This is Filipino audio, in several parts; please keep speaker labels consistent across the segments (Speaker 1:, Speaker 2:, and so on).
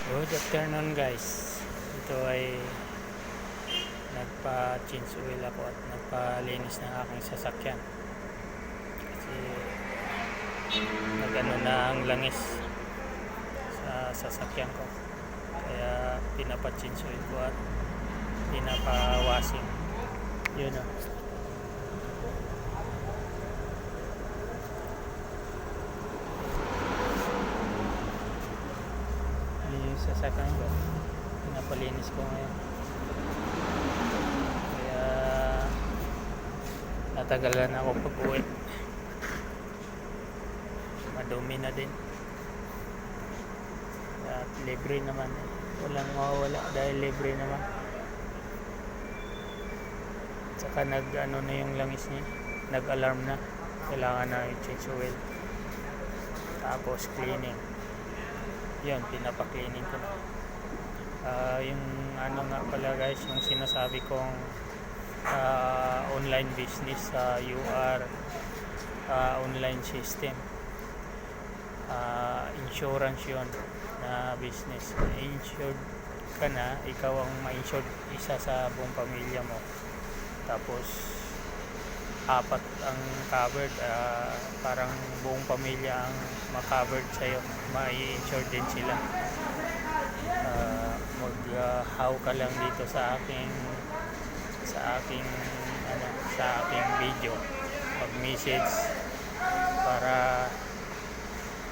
Speaker 1: Good afternoon guys. Ito ay nagpa-change oil ako at nagpalinis ng aking sasakyan. Kasi nagano na ang langis sa sasakyan ko. Kaya pinapa-change oil ko at pinapa-washing. Yun o. Yung sasakyan ko. Pinapalinis ko ngayon. Kaya natagalan ako pag-uwi. Madumi na din. At libre naman. Walang mawawala dahil libre naman. Saka nag-ano na yung langis niya. Nag-alarm na. Kailangan na i-change oil. Tapos cleaning. Yun, pinapa-cleaning ko na. Yung ano nga pala guys, yung sinasabi kong online business sa UR online system. Insurance yun na business. Insured ka na, ikaw ang ma-insured isa sa buong pamilya mo. Tapos apat ang covered, parang buong pamilya ang ma-covered sa'yo, ma-insured din sila. Mag-how ka lang dito sa aking video, mag-message para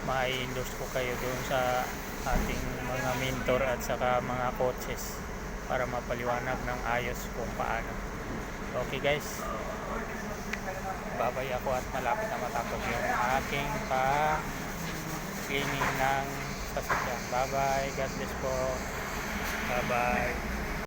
Speaker 1: ma-endorse ko kayo doon sa ating mga mentor at saka mga coaches para mapaliwanag ng ayos kung paano. Okay guys, babay ako at malapit na matapos yung aking pa-cleaning ng sasakyan. Bye bye, God bless po. Bye bye.